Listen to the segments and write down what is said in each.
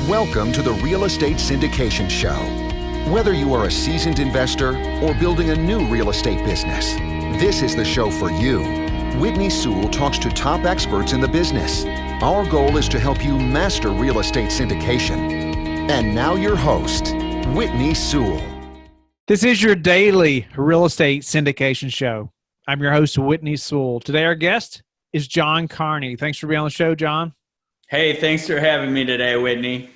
Welcome to the Real Estate Syndication Show. Whether you are a seasoned investor or building a new real estate business, this is the show for you. Whitney Sewell talks to top experts in the business. Our goal is to help you master real estate syndication. And now your host, Whitney Sewell. This is your daily real estate syndication show. I'm your host, Whitney Sewell. Today our guest is John Carney. Thanks for being on the show, John. Hey, thanks for having me today, Whitney.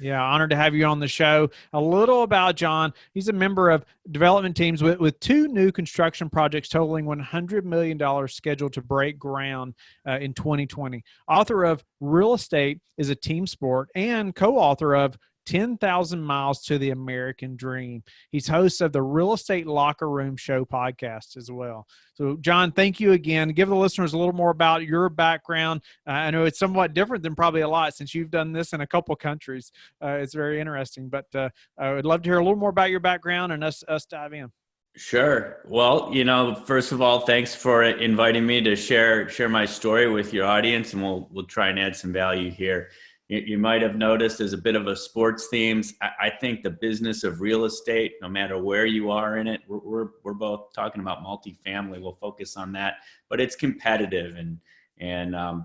Yeah, honored to have you on the show. A little about John. He's a member of development teams with two new construction projects totaling $100 million scheduled to break ground in 2020. Author of Real Estate is a Team Sport and co-author of 10,000 Miles to the American Dream. He's host of the Real Estate Locker Room Show podcast as well. So, John, thank you again. Give the listeners a little more about your background. I know it's somewhat different than probably a lot since you've done this in a couple countries. It's very interesting, but I would love to hear a little more about your background and us dive in. Sure. Well, first of all, thanks for inviting me to share my story with your audience, and we'll try and add some value here. You might have noticed there's a bit of a sports themes. I think the business of real estate, no matter where you are in it, we're both talking about multifamily. We'll focus on that, but it's competitive, and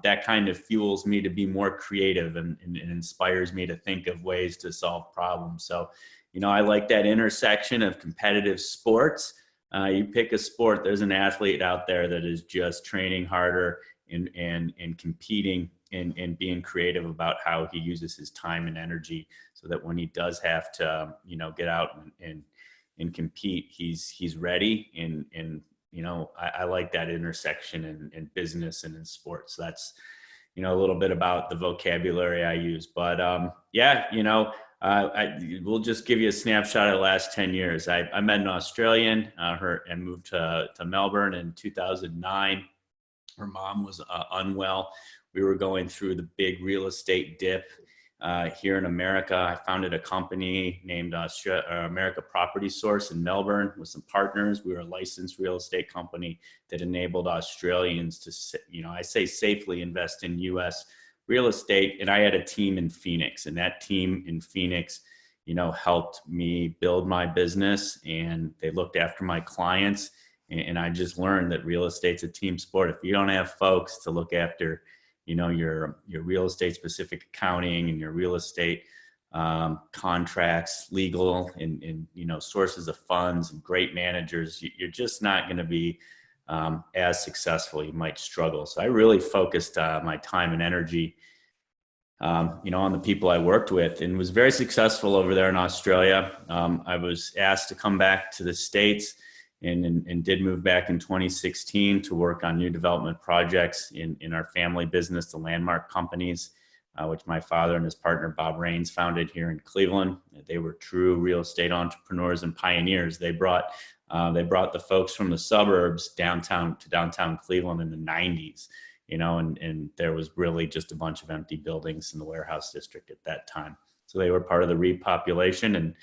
that kind of fuels me to be more creative and inspires me to think of ways to solve problems. So, I like that intersection of competitive sports. You pick a sport, there's an athlete out there that is just training harder and competing and being creative about how he uses his time and energy so that when he does have to, get out and compete, he's ready. And I like that intersection in business and in sports. So that's, a little bit about the vocabulary I use, but we'll just give you a snapshot of the last 10 years. I met an Australian, and moved to Melbourne in 2009. Her mom was unwell. We were going through the big real estate dip here in America. I founded a company named America Property Source in Melbourne with some partners. We were a licensed real estate company that enabled Australians to, I say safely invest in U.S. real estate. And I had a team in Phoenix, and that team in Phoenix, helped me build my business, and they looked after my clients. And I just learned that real estate's a team sport. If you don't have folks to look after, your real estate specific accounting and your real estate contracts, legal and sources of funds and great managers, you're just not going to be as successful. You might struggle. So I really focused my time and energy, on the people I worked with, and was very successful over there in Australia. I was asked to come back to the States and did move back in 2016 to work on new development projects in our family business, the Landmark Companies, which my father and his partner Bob Raines founded here in Cleveland. They were true real estate entrepreneurs and pioneers. They brought the folks from the suburbs downtown Cleveland in the 90s, and there was really just a bunch of empty buildings in the warehouse district at that time. So they were part of the repopulation, and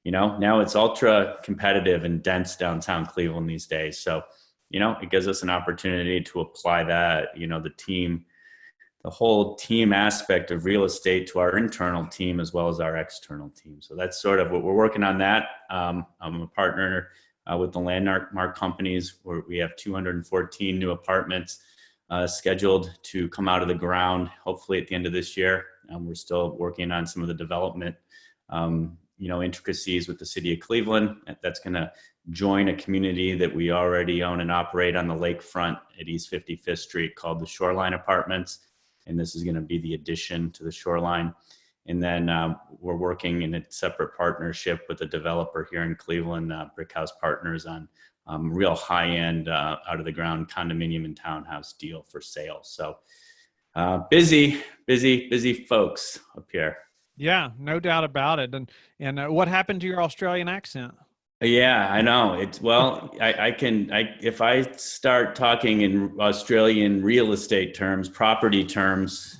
now it's ultra competitive and dense downtown Cleveland these days. So, it gives us an opportunity to apply that, the whole team aspect of real estate to our internal team as well as our external team. So that's sort of what we're working on that. I'm a partner with the Landmark Companies, where we have 214 new apartments scheduled to come out of the ground, hopefully at the end of this year. We're still working on some of the development intricacies with the city of Cleveland. That's going to join a community that we already own and operate on the lakefront at East 55th Street called the Shoreline Apartments. And this is going to be the addition to the Shoreline. And then we're working in a separate partnership with a developer here in Cleveland, Brickhouse Partners, on real high-end, out-of-the-ground condominium and townhouse deal for sale. So busy folks up here. Yeah, no doubt about it. And what happened to your Australian accent? Yeah, I know. If I start talking in Australian real estate terms, property terms,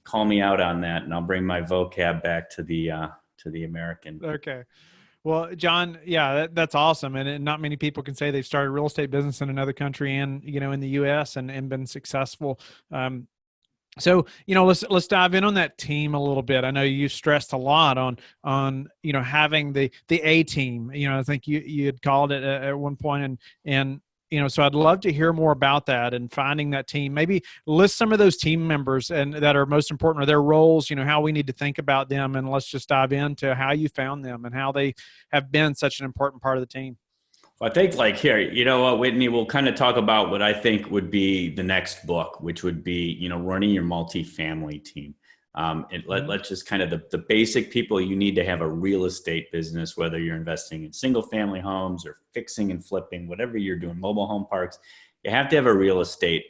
call me out on that, and I'll bring my vocab back to the American. Okay. Well, John, yeah, that's awesome. And not many people can say they've started a real estate business in another country and, in the U.S. and been successful. So, let's dive in on that team a little bit. I know you stressed a lot on having the A team. I think you had called it at one point, and so I'd love to hear more about that and finding that team. Maybe list some of those team members and that are most important, or their roles. How we need to think about them, and let's just dive into how you found them and how they have been such an important part of the team. Well, I think here, you know what, Whitney, we'll kind of talk about what I think would be the next book, which would be, running your multifamily team. Let's just kind of the basic people you need to have a real estate business, whether you're investing in single family homes or fixing and flipping, whatever you're doing, mobile home parks, you have to have a real estate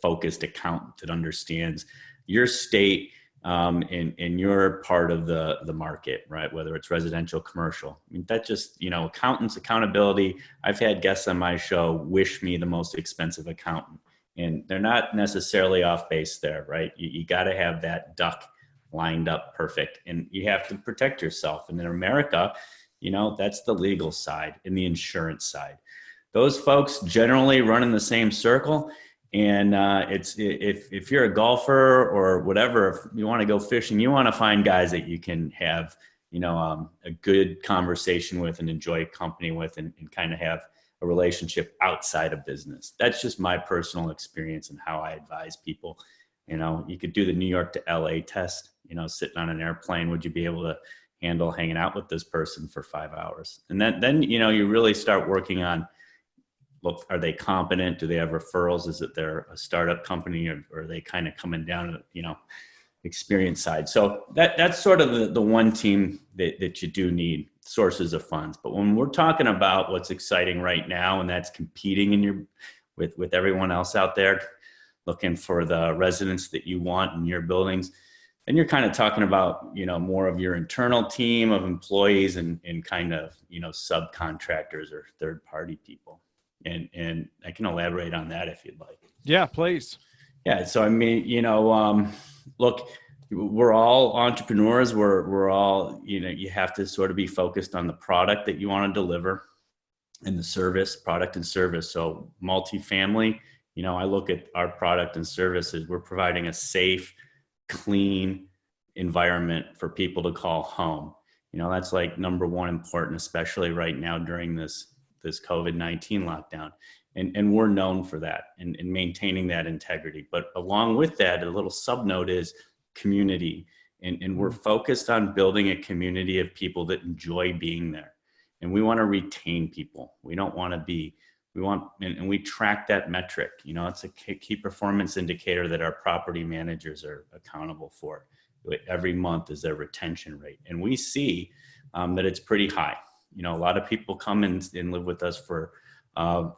focused accountant that understands your state, in your part of the market, right? Whether it's residential, commercial. I mean, that just, accountants, accountability. I've had guests on my show wish me the most expensive accountant, and they're not necessarily off base there, right? You got to have that duck lined up perfect, and you have to protect yourself. And in America, that's the legal side and the insurance side. Those folks generally run in the same circle. And if you're a golfer or whatever, if you want to go fishing, you want to find guys that you can have, a good conversation with and enjoy company with, and kind of have a relationship outside of business. That's just my personal experience and how I advise people. You could do the New York to LA test, sitting on an airplane. Would you be able to handle hanging out with this person for 5 hours? And then you really start working on, look, are they competent? Do they have referrals? Is it they're a startup company, or are they kind of coming down, experience side? So that's sort of the one team that you do need sources of funds. But when we're talking about what's exciting right now, and that's competing with everyone else out there, looking for the residents that you want in your buildings, then you're kind of talking about, more of your internal team of employees and kind of, subcontractors or third party people. And I can elaborate on that if you'd like. Yeah, please. Yeah. So, I mean, look, we're all entrepreneurs. We're all, you have to sort of be focused on the product that you want to deliver and the service, product and service. So multifamily, I look at our product and services. We're providing a safe, clean environment for people to call home. That's like number one important, especially right now during this COVID-19 lockdown. And we're known for that and maintaining that integrity. But along with that, a little subnote is community. And we're focused on building a community of people that enjoy being there. And we want to retain people. We don't want to be, and we track that metric. It's a key performance indicator that our property managers are accountable for. Every month is their retention rate. And we see that it's pretty high. A lot of people come and live with us for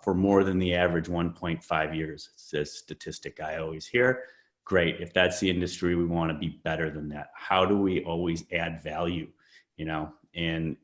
more than the average 1.5 years. It's a statistic I always hear. Great. If that's the industry, we want to be better than that. How do we always add value? And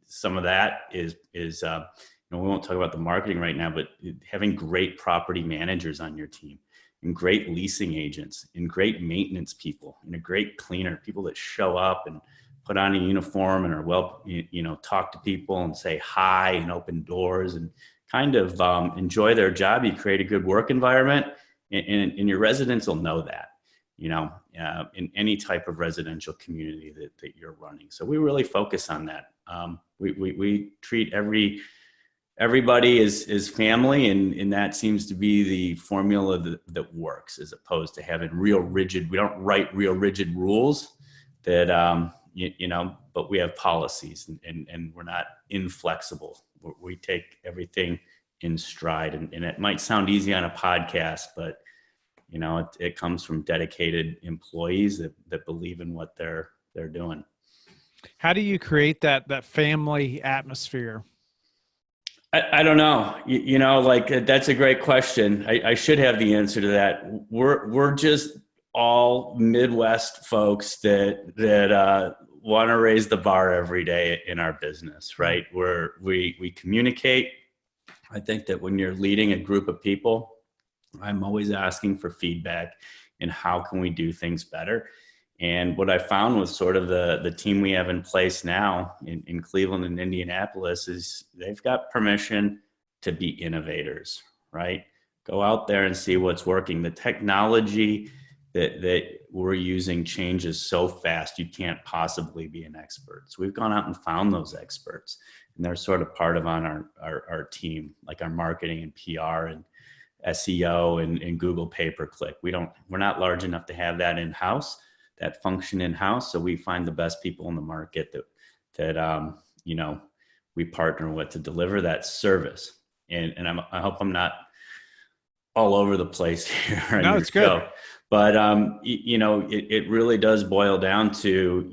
some of that is we won't talk about the marketing right now, but having great property managers on your team, and great leasing agents, and great maintenance people, and a great cleaner, people that show up and put on a uniform and are talk to people and say hi and open doors and kind of enjoy their job. You create a good work environment, and your residents will know that, in any type of residential community that you're running. So we really focus on that. We treat everybody is family, and that seems to be the formula that works, as opposed to having we don't write real rigid rules that, but we have policies, and we're not inflexible. We take everything in stride, and it might sound easy on a podcast, but it comes from dedicated employees that believe in what they're doing. How do you create that family atmosphere? I don't know. That's a great question. I should have the answer to that. We're just all Midwest folks that want to raise the bar every day in our business, right? We communicate. I think that when you're leading a group of people, I'm always asking for feedback and how can we do things better. And what I found with sort of the team we have in place now in Cleveland and Indianapolis is they've got permission to be innovators, right? Go out there and see what's working. The technology that we're using changes so fast, you can't possibly be an expert. So we've gone out and found those experts, and they're sort of part of on our team, like our marketing and PR and SEO and Google pay-per-click. We're not large enough to have that in-house, that function in-house. So we find the best people in the market that we partner with to deliver that service. And I hope I'm not all over the place here on No, your it's show. good. But, it really does boil down to,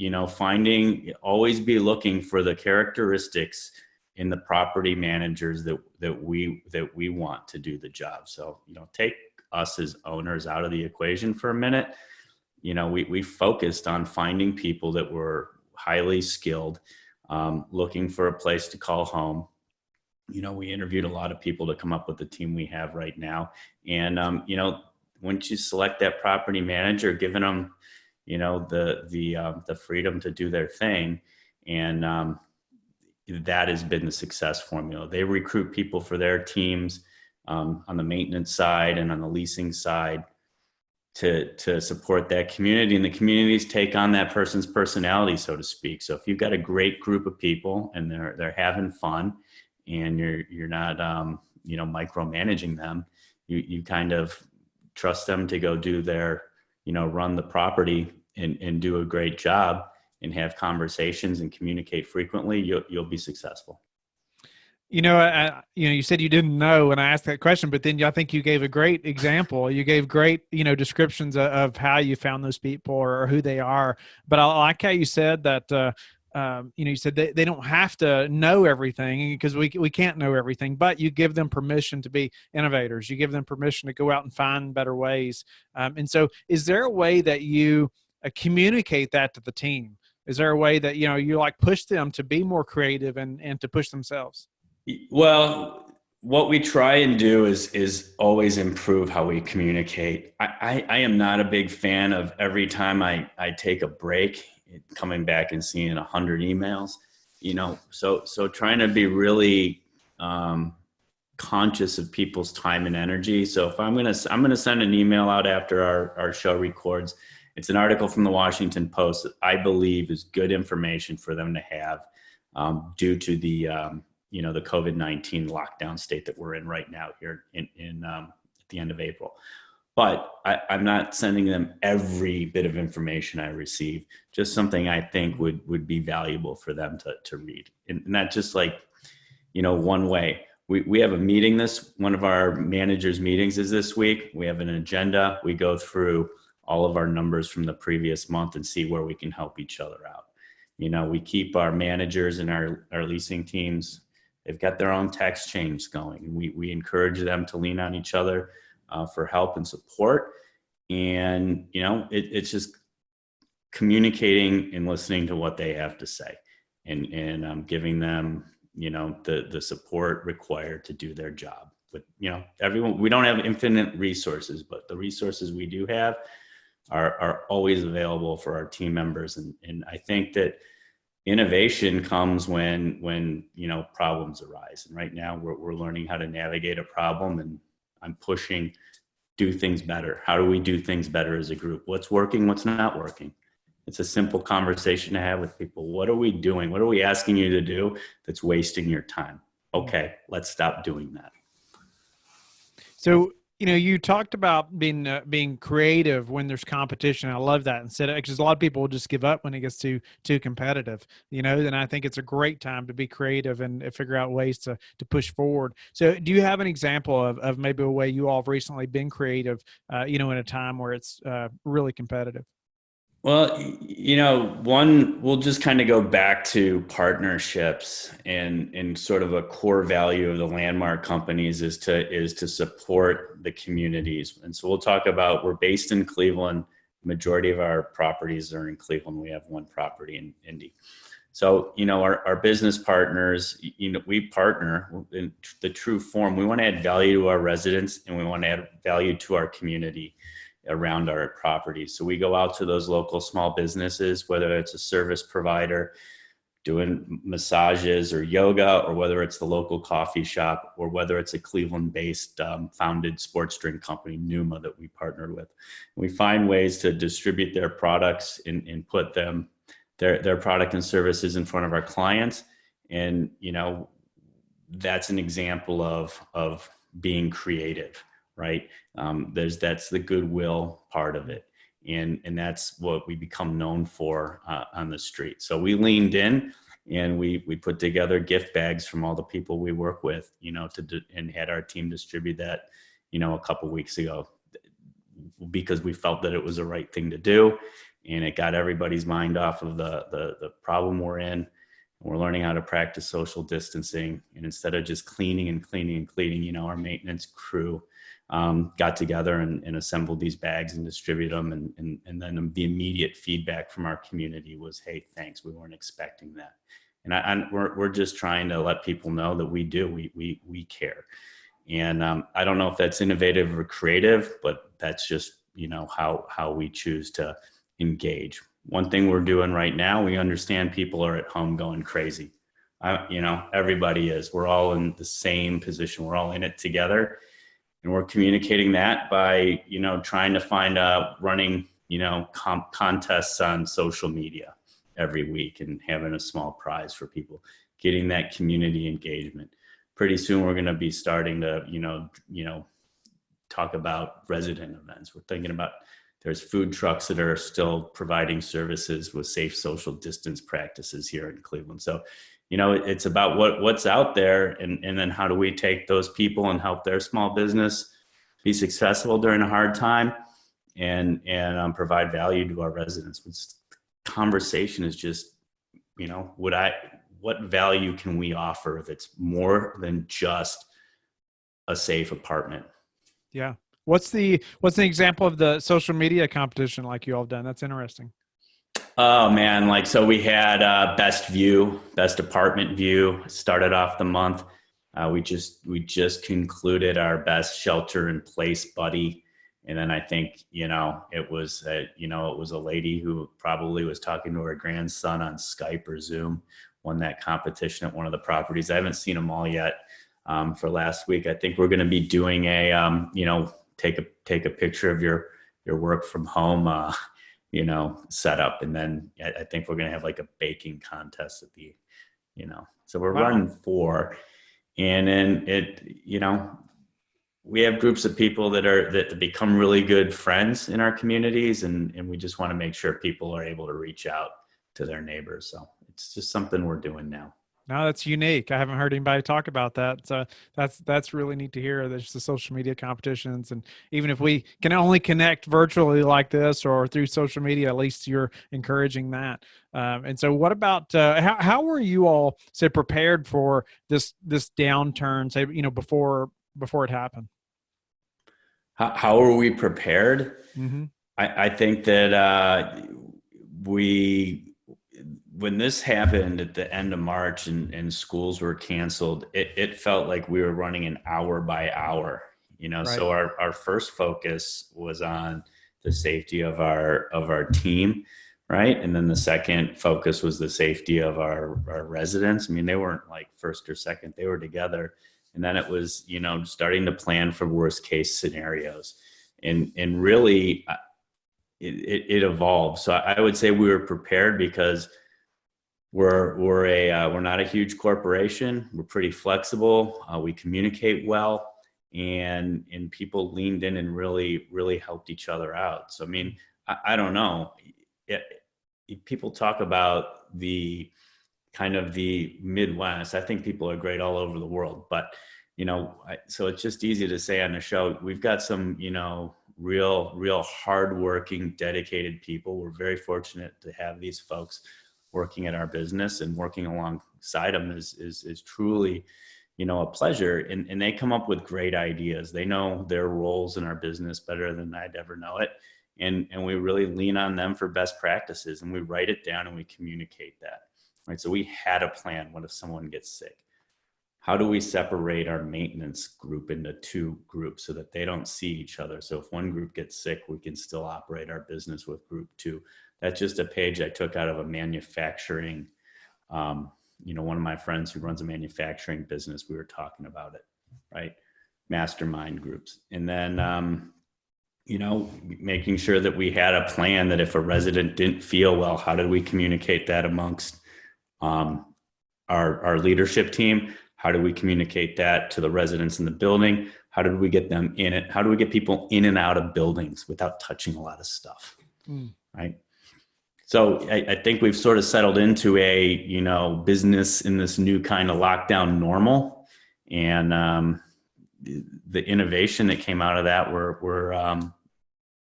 always be looking for the characteristics in the property managers that we want to do the job. So, take us as owners out of the equation for a minute. We focused on finding people that were highly skilled, looking for a place to call home. We interviewed a lot of people to come up with the team we have right now. And, once you select that property manager, giving them, the freedom to do their thing. And that has been the success formula. They recruit people for their teams on the maintenance side and on the leasing side to support that community, and the communities take on that person's personality, so to speak. So if you've got a great group of people and they're having fun, and you're not micromanaging them, you kind of trust them to go do their run the property and do a great job and have conversations and communicate frequently, you'll be successful. You said you didn't know when I asked that question, but then I think you gave a great example. You gave great, descriptions of how you found those people or who they are. But I like how you said that, you said they don't have to know everything, because we can't know everything, but you give them permission to be innovators. You give them permission to go out and find better ways. And so is there a way that you communicate that to the team? Is there a way that, you like push them to be more creative and to push themselves? Well, what we try and do is always improve how we communicate. I am not a big fan of every time I take a break, coming back and seeing 100 emails, so trying to be really conscious of people's time and energy. So if I'm going to send an email out after our show records, it's an article from the Washington Post that I believe is good information for them to have, due to the the COVID-19 lockdown state that we're in right now here in at the end of April. But I'm not sending them every bit of information I receive, just something I think would be valuable for them to read. And not just like, one way. We have a meeting one of our managers' meetings is this week. We have an agenda. We go through all of our numbers from the previous month and see where we can help each other out. We keep our managers and our leasing teams, they've got their own text chains going. And we encourage them to lean on each other for help and support. And, it's just communicating and listening to what they have to say and giving them, the support required to do their job. But, everyone, we don't have infinite resources, but the resources we do have are always available for our team members. And I think that innovation comes when problems arise. And right now we're learning how to navigate a problem, and I'm pushing do things better. How do we do things better as a group? What's working? What's not working? It's a simple conversation to have with people. What are we doing? What are we asking you to do that's wasting your time? Okay, let's stop doing that. So, you talked about being creative when there's competition. I love that. Because a lot of people will just give up when it gets too competitive, and I think it's a great time to be creative and figure out ways to push forward. So do you have an example of maybe a way you all have recently been creative, in a time where it's really competitive? Well, one, we'll just kind of go back to partnerships, and sort of a core value of the landmark companies is to support the communities. And so we'll talk about, we're based in Cleveland. Majority of our properties are in Cleveland. We have one property in Indy. So, our business partners, we partner in the true form. We want to add value to our residents, and we want to add value to our community around our properties. So we go out to those local small businesses, whether it's a service provider, doing massages or yoga, or whether it's the local coffee shop, or whether it's a Cleveland-based founded sports drink company, Numa, that we partnered with. We find ways to distribute their products and put their product and services in front of our clients. And, that's an example of being creative, right? That's the goodwill part of it. And that's what we become known for on the street. So we leaned in and we put together gift bags from all the people we work with, and had our team distribute that, a couple weeks ago, because we felt that it was the right thing to do. And it got everybody's mind off of the problem we're in. We're learning how to practice social distancing. And instead of just cleaning, our maintenance crew got together and assembled these bags and distributed them. And then the immediate feedback from our community was, hey, thanks, we weren't expecting that. And we're just trying to let people know that we care. And I don't know if that's innovative or creative, but that's just, how we choose to engage. One thing we're doing right now, we understand people are at home going crazy. Everybody is. We're all in the same position. We're all in it together. And we're communicating that by, trying to find running, contests on social media every week and having a small prize for people, getting that community engagement. Pretty soon we're going to be starting to, talk about resident events. We're thinking about, there's food trucks that are still providing services with safe social distance practices here in Cleveland. So, it's about what's out there, and then how do we take those people and help their small business be successful during a hard time, and provide value to our residents. Conversation is just, what value can we offer that's more than just a safe apartment? Yeah. What's the example of the social media competition like you all have done? That's interesting. Oh man. So we had best apartment view started off the month. We just concluded our best shelter in place buddy. And then I think, it was a lady who probably was talking to her grandson on Skype or Zoom, won that competition at one of the properties. I haven't seen them all yet for last week. I think we're going to be doing a, take a picture of your work from home, setup. And then I think we're going to have like a baking contest at the, so we're running 4. And then we have groups of people that become really good friends in our communities. And we just want to make sure people are able to reach out to their neighbors. So it's just something we're doing now. No, that's unique. I haven't heard anybody talk about that. So that's really neat to hear. There's the social media competitions. And even if we can only connect virtually like this or through social media, at least you're encouraging that. And so what about, how were you all, say, prepared for this downturn, say, before it happened? How are we prepared? Mm-hmm. I think that when this happened at the end of March and schools were canceled, it felt like we were running an hour by hour, Right. So our first focus was on the safety of our team, right? And then the second focus was the safety of our residents. I mean, they weren't like first or second, they were together. And then it was, starting to plan for worst case scenarios. And really it evolved. So I would say we were prepared because we're not a huge corporation. We're pretty flexible. We communicate well, and people leaned in and really, really helped each other out. So, I mean, I don't know. People talk about the kind of the Midwest. I think people are great all over the world, but so it's just easy to say on the show, we've got some, real hardworking, dedicated people. We're very fortunate to have these folks working at our business, and working alongside them is truly, a pleasure. And they come up with great ideas. They know their roles in our business better than I'd ever know it. And we really lean on them for best practices, and we write it down and we communicate that, right? So we had a plan. What if someone gets sick? How do we separate our maintenance group into 2 groups so that they don't see each other? So if one group gets sick, we can still operate our business with group 2. That's just a page I took out of a manufacturing One of my friends who runs a manufacturing business, we were talking about it, right? Mastermind groups. And then, making sure that we had a plan that if a resident didn't feel well, how did we communicate that amongst our leadership team? How do we communicate that to the residents in the building? How did we get them in it? How do we get people in and out of buildings without touching a lot of stuff, right? So I think we've sort of settled into a, business in this new kind of lockdown normal. And the innovation that came out of that, we're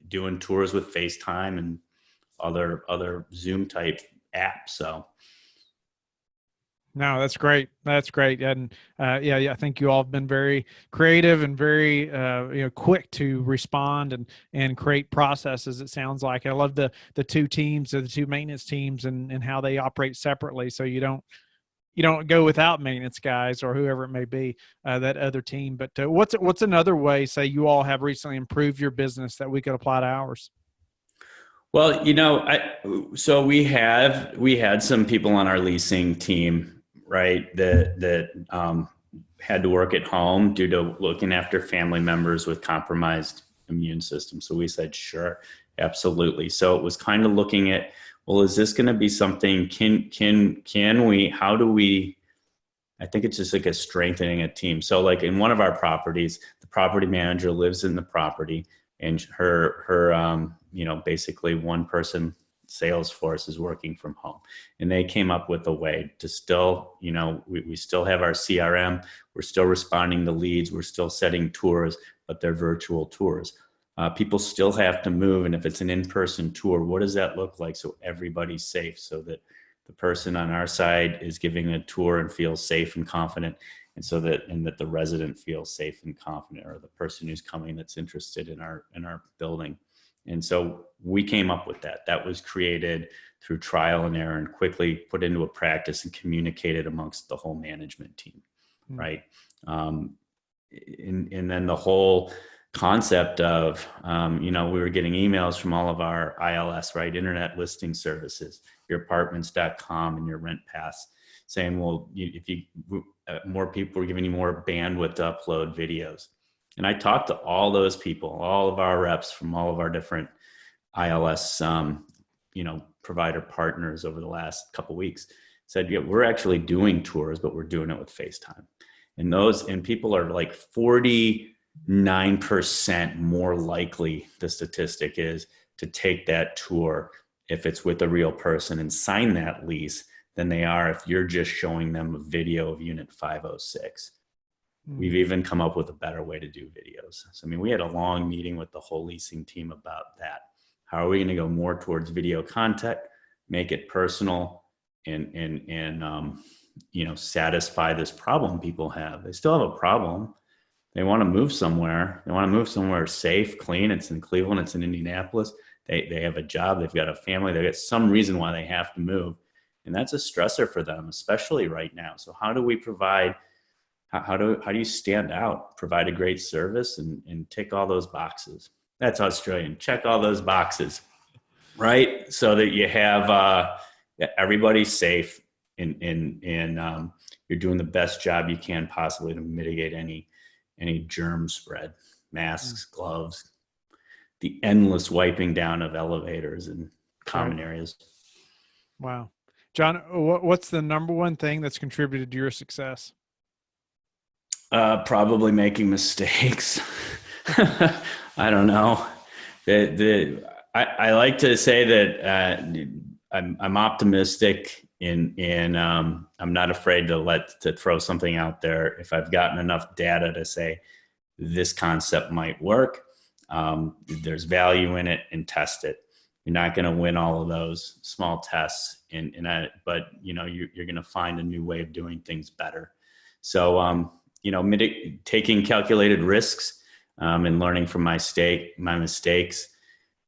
doing tours with FaceTime and other Zoom type apps. So. No, that's great. That's great. And I think you all have been very creative and very quick to respond and create processes. It sounds like I love the two teams, the two maintenance teams, and how they operate separately. So you don't go without maintenance guys or whoever it may be, that other team. But what's another way, say, you all have recently improved your business that we could apply to ours? Well, so we had some people on our leasing team, right, that had to work at home due to looking after family members with compromised immune system. So we said, sure, absolutely. So it was kind of looking at, well, is this going to be something, can we, how do we, I think it's just like a strengthening a team. So like in one of our properties, the property manager lives in the property, and her basically one person sales force is working from home, and they came up with a way to still, we still have our CRM, we're still responding to leads, we're still setting tours, but they're virtual tours. People still have to move, and if it's an in-person tour, what does that look like so everybody's safe, so that the person on our side is giving a tour and feels safe and confident, and that the resident feels safe and confident, or the person who's coming that's interested in our building. And so we came up with that. That was created through trial and error and quickly put into a practice and communicated amongst the whole management team, right? And then the whole concept of, we were getting emails from all of our ILS, right? Internet listing services, yourapartments.com and your rent pass, saying, well, more people are giving you more bandwidth to upload videos. And I talked to all those people, all of our reps from all of our different ILS, provider partners over the last couple of weeks. Said, yeah, we're actually doing tours, but we're doing it with FaceTime. And people are like 49% more likely, the statistic is, to take that tour if it's with a real person and sign that lease than they are if you're just showing them a video of unit 506. We've even come up with a better way to do videos. So, we had a long meeting with the whole leasing team about that. How are we going to go more towards video content, make it personal, and satisfy this problem people have? They still have a problem. They want to move somewhere. They want to move somewhere safe, clean. It's in Cleveland. It's in Indianapolis. They have a job. They've got a family. They've got some reason why they have to move. And that's a stressor for them, especially right now. So how do we provide, how do you stand out, provide a great service and tick all those boxes? That's Australian. Check all those boxes, right? So that you have everybody's safe and you're doing the best job you can possibly to mitigate any germ spread. Masks, gloves, the endless wiping down of elevators and common areas. Wow. John, what's the number one thing that's contributed to your success? Probably making mistakes. I don't know. I like to say that I'm optimistic in I'm not afraid to throw something out there if I've gotten enough data to say this concept might work. There's value in it, and test it. You're not going to win all of those small tests, but you're going to find a new way of doing things better. So taking calculated risks and learning from my mistakes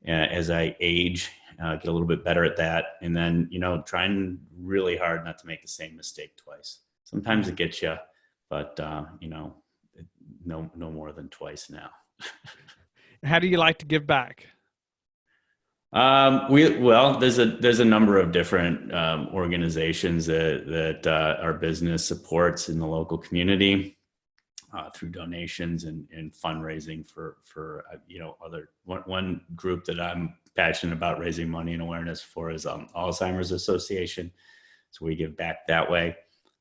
as I age, get a little bit better at that, and then trying really hard not to make the same mistake twice. Sometimes it gets you, but no more than twice now. How do you like to give back? There's a number of different organizations that our business supports in the local community through donations and fundraising for other one group that I'm passionate about raising money and awareness for is Alzheimer's Association. So we give back that way.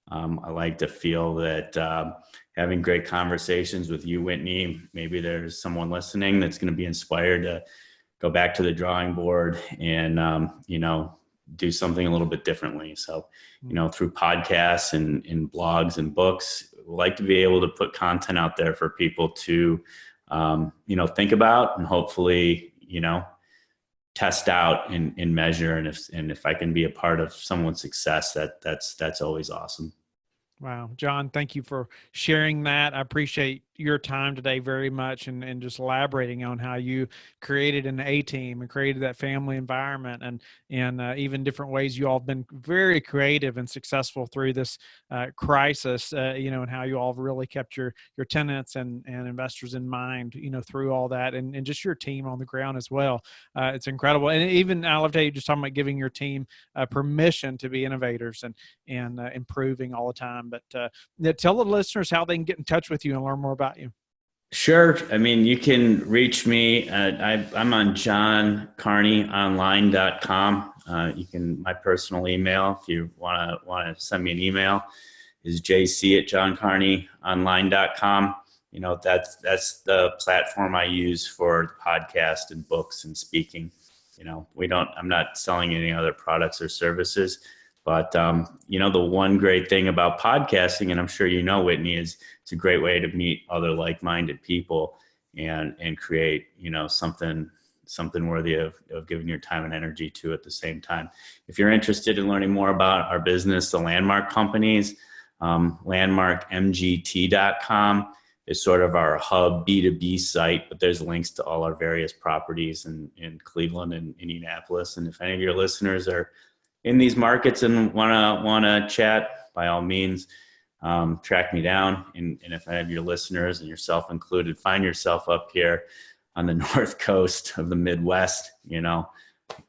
I like to feel that having great conversations with you, Whitney, maybe there's someone listening that's going to be inspired to go back to the drawing board and, do something a little bit differently. So, through podcasts and blogs and books, we like to be able to put content out there for people to, think about and hopefully, test out and measure. And if I can be a part of someone's success, that's always awesome. Wow. John, thank you for sharing that. I appreciate your time today very much and just elaborating on how you created an A-team and created that family environment and even different ways you all have been very creative and successful through this crisis, and how you all have really kept your tenants and investors in mind, through all that and just your team on the ground as well. It's incredible. And even I love how you just talking about giving your team permission to be innovators and improving all the time. But tell the listeners how they can get in touch with you and learn more about you. Sure. I mean, you can reach me. I'm on johncarneyonline.com. My personal email, if you want to send me an email, is jc@johncarneyonline.com. That's the platform I use for the podcast and books and speaking. I'm not selling any other products or services. But, the one great thing about podcasting, and I'm sure Whitney, is it's a great way to meet other like-minded people and create, something worthy of giving your time and energy to at the same time. If you're interested in learning more about our business, the Landmark companies, landmarkmgt.com is sort of our hub B2B site, but there's links to all our various properties in Cleveland and Indianapolis. And if any of your listeners are in these markets and want to chat, by all means, track me down. And if any of your listeners and yourself included find yourself up here on the North Coast of the Midwest,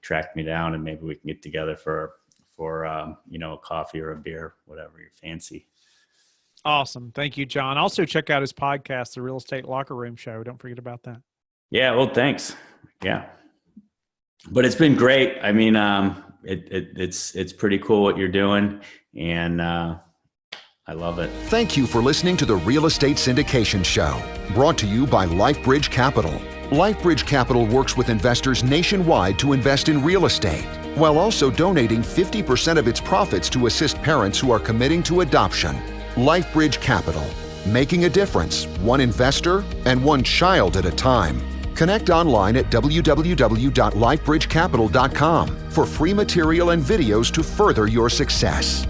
track me down and maybe we can get together for a coffee or a beer, whatever you fancy. Awesome. Thank you, John. Also check out his podcast, The Real Estate Locker Room Show. Don't forget about that. Yeah. Well, thanks. Yeah. But it's been great. I mean, it's pretty cool what you're doing, and I love it. Thank you for listening to the Real Estate Syndication Show, brought to you by LifeBridge Capital. LifeBridge Capital works with investors nationwide to invest in real estate, while also donating 50% of its profits to assist parents who are committing to adoption. LifeBridge Capital, making a difference, one investor and one child at a time. Connect online at www.lifebridgecapital.com for free material and videos to further your success.